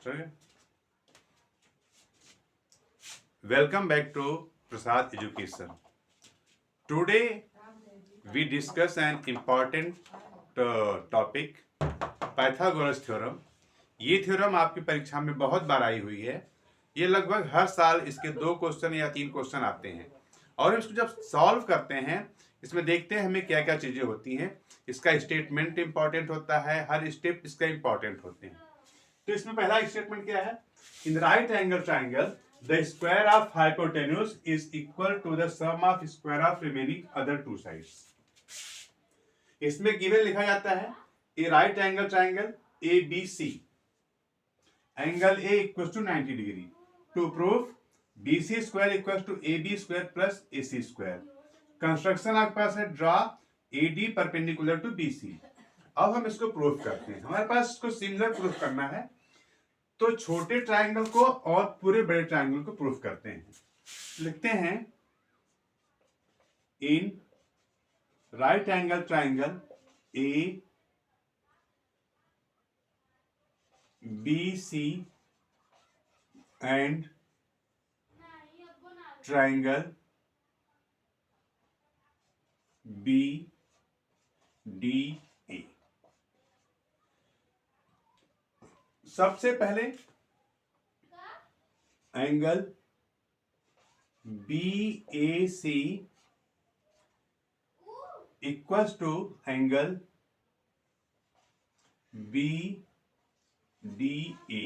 चलिए, welcome back to Prasad Education. Today we discuss an important topic, Pythagoras theorem. ये theorem आपकी परीक्षा में बहुत बार आई हुई है. ये लगभग हर साल इसके 2 क्वेश्चन या 3 क्वेश्चन आते हैं और इसको जब सॉल्व करते हैं इसमें देखते हैं हमें क्या क्या चीजें होती हैं. इसका स्टेटमेंट इंपॉर्टेंट होता है, हर स्टेप इसका इंपॉर्टेंट होते हैं. तो इसमें पहला स्टेटमेंट क्या है? In right angle triangle the square of hypotenuse is equal to the sum of square of remaining other two sides. इसमें गिवन लिखा जाता है A right angle triangle A B C, angle A equal to 90 degree. To prove B C square equal to A B square plus A C square. Construction आपके पास है draw A D perpendicular to B C. अब हम इसको proof करते हैं. हमारे पास इसको सिमिलर प्रूफ करना है तो छोटे ट्राइंगल को और पूरे बड़े ट्राइंगल को प्रूफ करते हैं. लिखते हैं in right angle triangle A B C and triangle B D A. सबसे पहले angle B A C equals to angle B D A,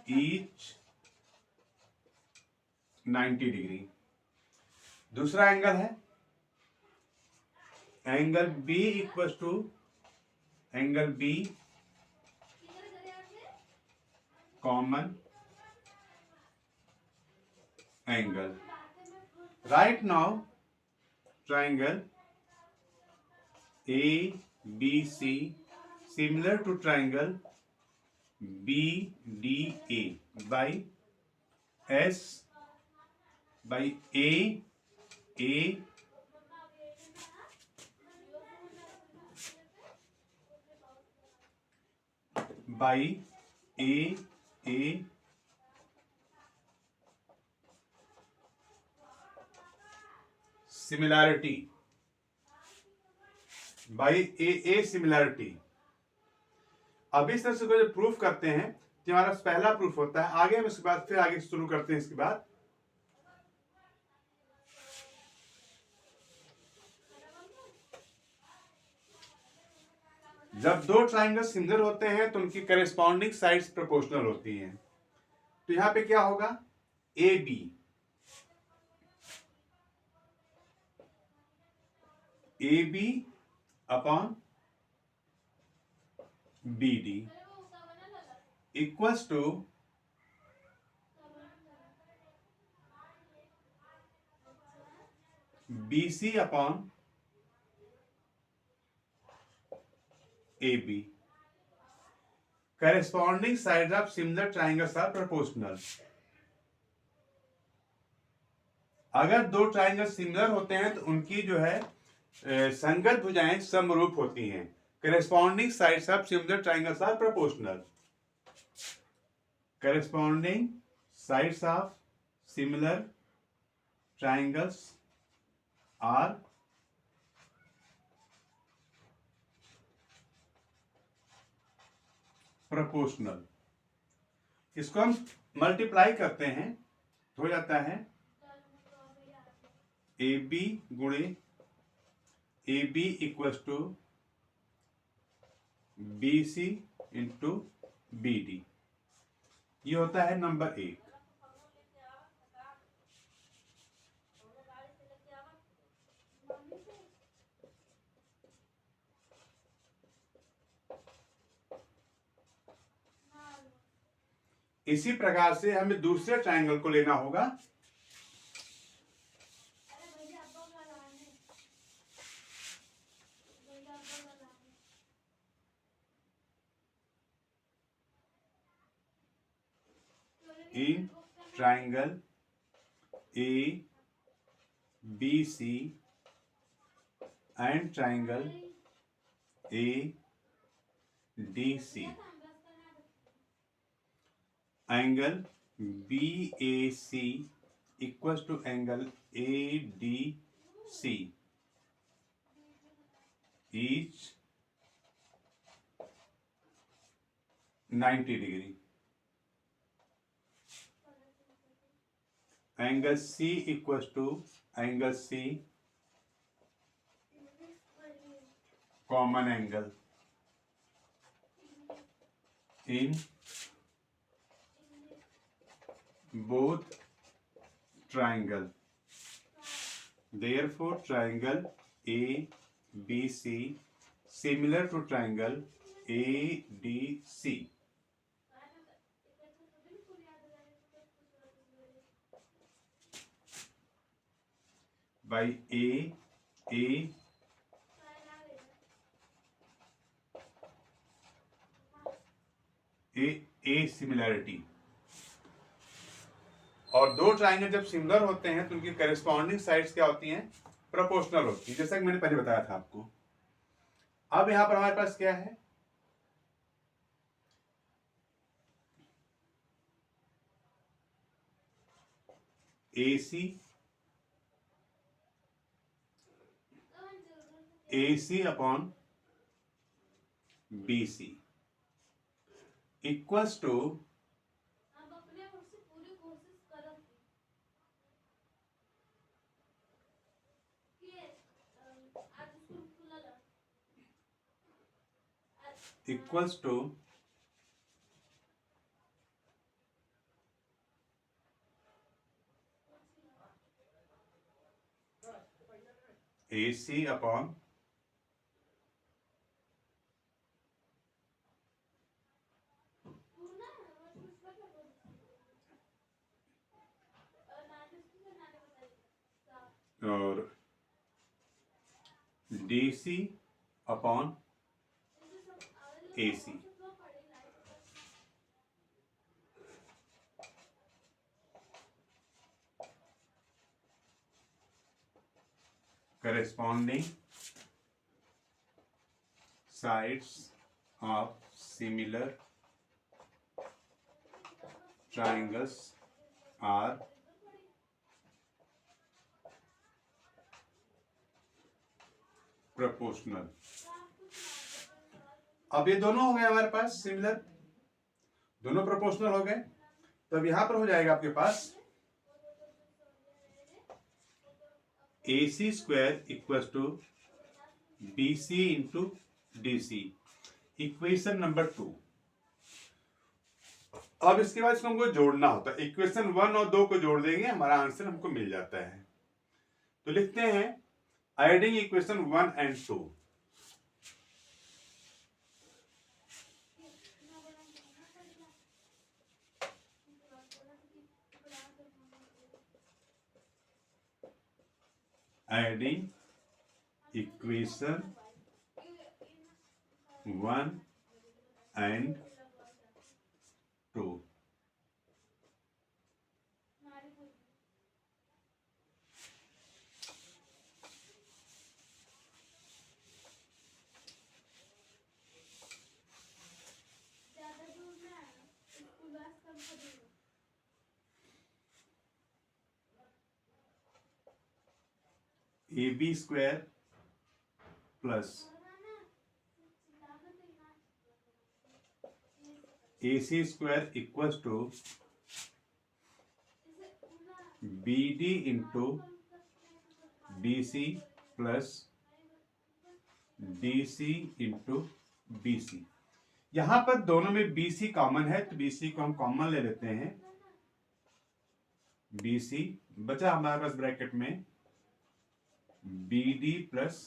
each 90 degree. दूसरा एंगल है angle B equals to angle B common angle. Right now triangle A B C similar to triangle B D A by S by A by A similarity by A similarity. अब इस तरह से जब proof करते हैं तो हमारा पहला प्रूफ होता है. आगे हम इसके बाद फिर आगे शुरू करते हैं. इसके बाद जब दो ट्राइंगल सिमिलर होते हैं तो उनकी करेस्पॉन्डिंग साइड्स प्रोपोर्शनल होती हैं. तो यहां पे क्या होगा? A B upon B D equals to B C upon A B. Corresponding sides of similar triangles are proportional. अगर दो ट्राइंगल सिमिलर होते हैं तो उनकी जो है संगत भुजाएं समरूप होती हैं. Corresponding sides of similar triangles are proportional. Corresponding sides of similar triangles are proportional. इसको हम मल्टीप्लाई करते हैं तो हो जाता है ए बी गुणे A B equals to B C into B D. ये होता है नंबर 1. इसी प्रकार से हमें दूसरे ट्राइंगल को लेना होगा. In triangle A B C and triangle A DC. Angle BAC equals to angle ADC. Each 90 degree. Angle C equals to angle C, common angle in both triangle. Therefore, triangle ABC similar to triangle ADC. By A similarity. और दो triangle जब similar होते हैं तो उनकी corresponding sides क्या होती हैं? प्रोपोर्शनल होती है, जैसा कि मैंने पहले बताया था आपको। अब यहां पर हमारे पास क्या है? AC upon BC equals to AC upon और DC upon AC। corresponding sides of similar triangles are proportional। अब ये दोनों हो गए हमारे पास सिमिलर, दोनों प्रोपोर्शनल हो गए। तो अब यहां पर हो जाएगा आपके पास AC square equal to BC into DC, equation number 2। अब इसके बाद इसको हमको जोड़ना होता है। इक्वेशन 1 और 2 को जोड़ देंगे, हमारा आंसर हमको मिल जाता है। तो लिखते हैं adding equation 1 and 2। Adding equation 1 and 2। AB square plus AC square equals to BD into BC plus DC into BC। यहां पर दोनों में BC कॉमन है तो BC को हम कॉमन ले लेते हैं। BC बचा हमारे पास ब्रैकेट में BD प्लस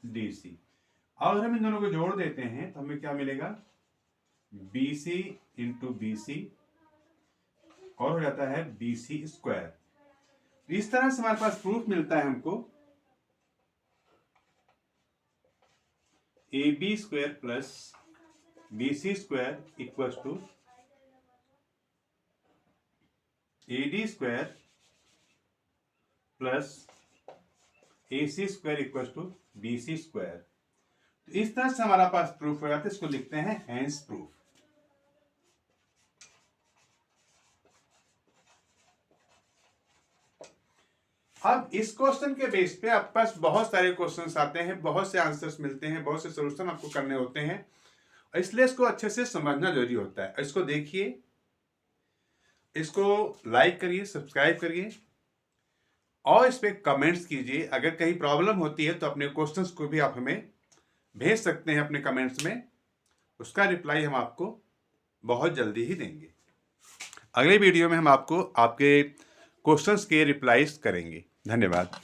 DC। अगर हम इन दोनों को जोड़ देते हैं तो हमें क्या मिलेगा? BC इंटू BC और हो जाता है BC स्क्वायर। इस तरह से हमारे पास प्रूफ मिलता है हमको AB square plus BC square equals to AD square plus AC square equals to BC square. इस तरह से हमारा पास प्रूफ हो जाता है, इसको लिखते हैं हेंस प्रूफ। अब इस क्वेश्चन के बेस पे आपके पास बहुत सारे क्वेश्चंस आते हैं, बहुत से आंसर्स मिलते हैं, बहुत से सॉल्यूशन आपको करने होते हैं, इसलिए इसको अच्छे से समझना जरूरी होता है। इसको देखिए, इसको लाइक करिए, सब्सक्राइब करिए और इस पे कमेंट्स कीजिए। अगर कहीं प्रॉब्लम होती है तो अपने क्वेश्चंस को भी आप हमें भेज सकते हैं अपने कमेंट्स में, उसका रिप्लाई हम आपको बहुत जल्दी ही देंगे। अगले वीडियो में हम आपको आपके क्वेश्चंस के रिप्लाईज करेंगे। धन्यवाद।